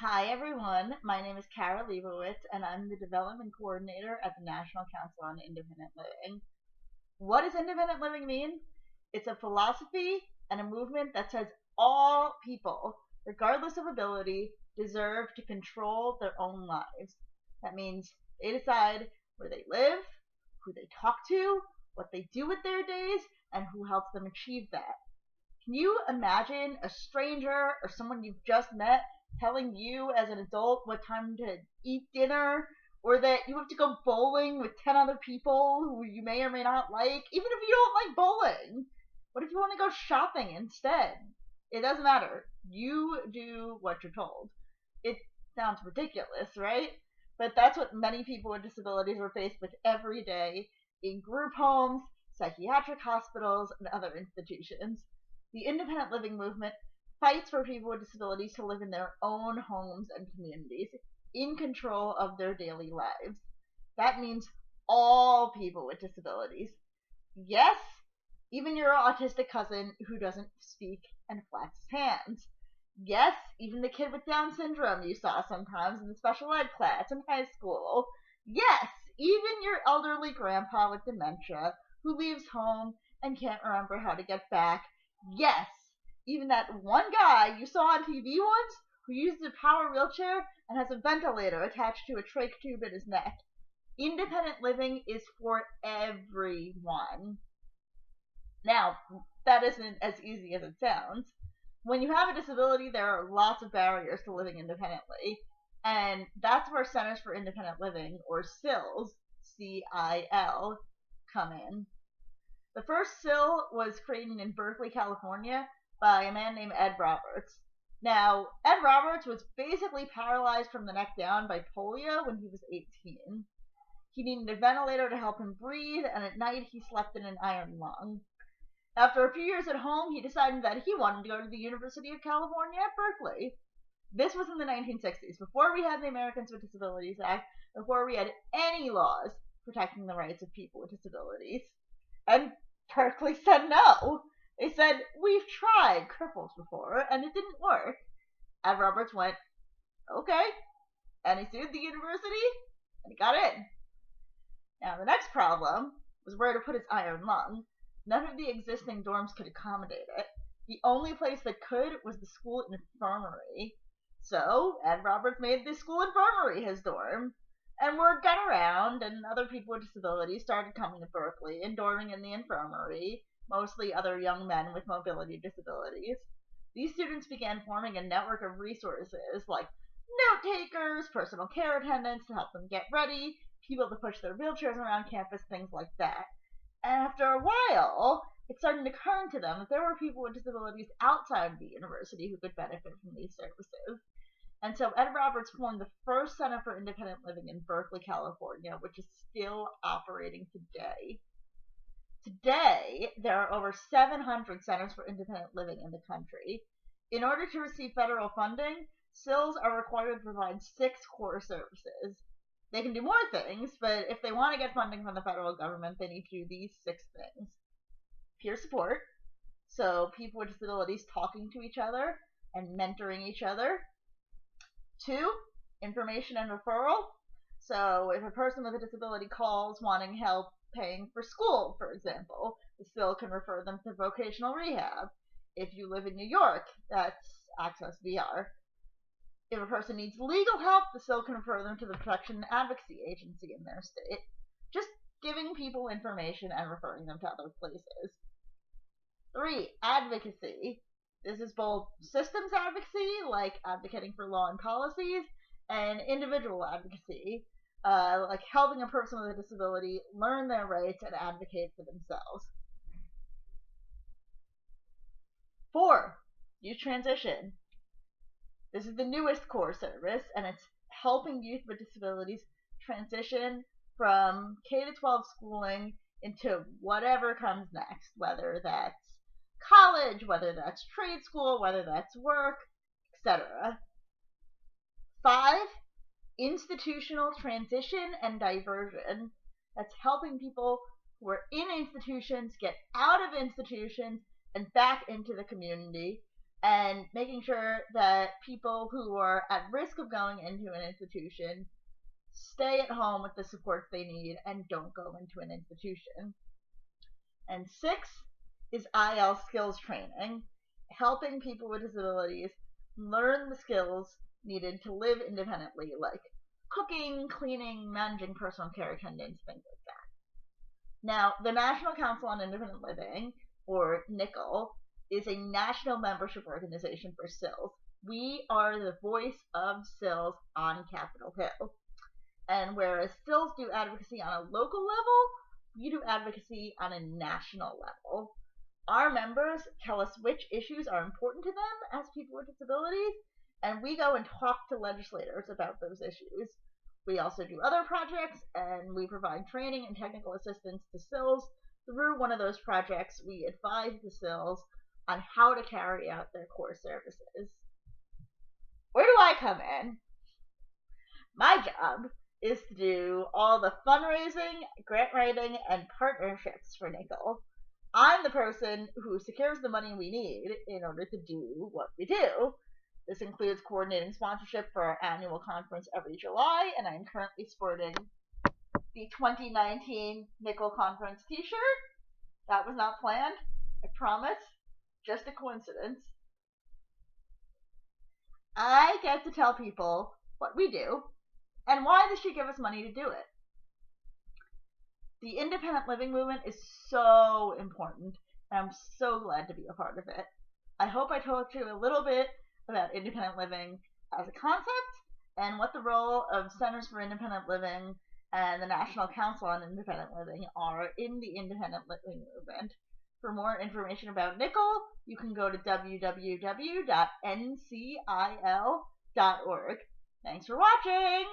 Hi everyone, my name is Cara Liebowitz and I'm the Development Coordinator at the National Council on Independent Living. What does independent living mean? It's a philosophy and a movement that says all people, regardless of ability, deserve to control their own lives. That means they decide where they live, who they talk to, what they do with their days, and who helps them achieve that. Can you imagine a stranger or someone you've just met telling you as an adult what time to eat dinner, or that you have to go bowling with 10 other people who you may or may not like, even if you don't like bowling? What if you want to go shopping instead? It doesn't matter. You do what you're told. It sounds ridiculous, right? But that's what many people with disabilities are faced with every day in group homes, psychiatric hospitals, and other institutions. The independent living movement fights for people with disabilities to live in their own homes and communities, in control of their daily lives. That means all people with disabilities. Yes, even your autistic cousin who doesn't speak and flaps his hands. Yes, even the kid with Down syndrome you saw sometimes in the special ed class in high school. Yes, even your elderly grandpa with dementia who leaves home and can't remember how to get back. Yes, even that one guy you saw on TV once who uses a power wheelchair and has a ventilator attached to a trach tube in his neck. Independent living is for everyone. Now, that isn't as easy as it sounds. When you have a disability, there are lots of barriers to living independently, and that's where Centers for Independent Living, or CILs, CIL, come in. The first CIL was created in Berkeley, California, by a man named Ed Roberts. Now, Ed Roberts was basically paralyzed from the neck down by polio when he was 18. He needed a ventilator to help him breathe, and at night he slept in an iron lung. After a few years at home, he decided that he wanted to go to the University of California at Berkeley. This was in the 1960s, before we had the Americans with Disabilities Act, before we had any laws protecting the rights of people with disabilities. And Berkeley said no. They said, we've tried cripples before, and it didn't work. Ed Roberts went, okay. And he sued the university, and he got in. Now, the next problem was where to put his iron lung. None of the existing dorms could accommodate it. The only place that could was the school infirmary. So, Ed Roberts made the school infirmary his dorm. And word got around, and other people with disabilities started coming to Berkeley and dorming in the infirmary, mostly other young men with mobility disabilities. These students began forming a network of resources like note takers, personal care attendants to help them get ready, people to push their wheelchairs around campus, things like that. And after a while, it started occurring to them that there were people with disabilities outside of the university who could benefit from these services. And so Ed Roberts formed the first Center for Independent Living in Berkeley, California, which is still operating today. Today, there are over 700 centers for independent living in the country. In order to receive federal funding, CILs are required to provide 6 core services. They can do more things, but if they want to get funding from the federal government, they need to do these 6 things. Peer support, so people with disabilities talking to each other and mentoring each other. 2, information and referral. So if a person with a disability calls wanting help paying for school, for example, the CIL can refer them to vocational rehab. If you live in New York, that's Access VR. If a person needs legal help, the CIL can refer them to the Protection and Advocacy Agency in their state. Just giving people information and referring them to other places. 3, advocacy. This is both systems advocacy, like advocating for law and policies, and individual advocacy, like helping a person with a disability learn their rights and advocate for themselves. 4, youth transition. This is the newest core service, and it's helping youth with disabilities transition from K-12 schooling into whatever comes next, whether that's college, whether that's trade school, whether that's work, etc. 5, institutional transition and diversion. That's helping people who are in institutions get out of institutions and back into the community. and making sure that people who are at risk of going into an institution stay at home with the supports they need and don't go into an institution. And 6 is IL skills training, helping people with disabilities learn the skills needed to live independently, like cooking, cleaning, managing personal care attendants, things like that. Now, the National Council on Independent Living, or NICL, is a national membership organization for CILs. We are the voice of CILs on Capitol Hill. And whereas CILs do advocacy on a local level, we do advocacy on a national level. Our members tell us which issues are important to them as people with disabilities, and we go and talk to legislators about those issues. We also do other projects, and we provide training and technical assistance to CILs. Through one of those projects, we advise the CILs on how to carry out their core services. Where do I come in? My job is to do all the fundraising, grant writing, and partnerships for NICL. I'm the person who secures the money we need in order to do what we do. This includes coordinating sponsorship for our annual conference every July, and I'm currently sporting the 2019 NICL Conference t-shirt. That was not planned, I promise. Just a coincidence. I get to tell people what we do and why they should give us money to do it. The independent living movement is so important, and I'm so glad to be a part of it. I hope I told you a little bit about independent living as a concept and what the role of Centers for Independent Living and the National Council on Independent Living are in the independent living movement. For more information about NICL, you can go to www.ncil.org. Thanks for watching!